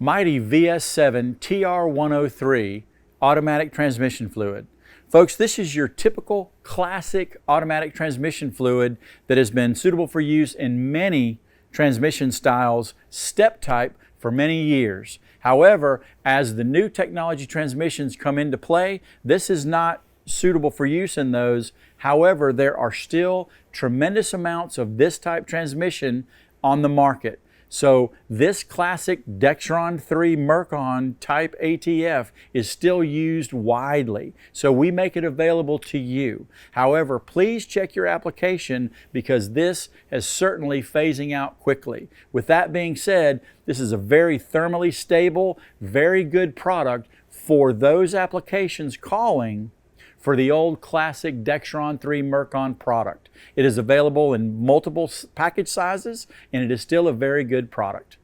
mighty VS7 TR103 automatic transmission fluid. Folks, this is your typical classic automatic transmission fluid that has been suitable for use in many transmission styles, step type, for many years. However, as the new technology transmissions come into play, this is not suitable for use in those. However, there are still tremendous amounts of this type transmission on the market. So this classic TR103 Mercon type ATF is still used widely. So we make it available to you. However, please check your application because this is certainly phasing out quickly. With that being said, this is a very thermally stable, very good product for those applications calling for the old classic TR103 Mercon product. It is available in multiple package sizes and it is still a very good product.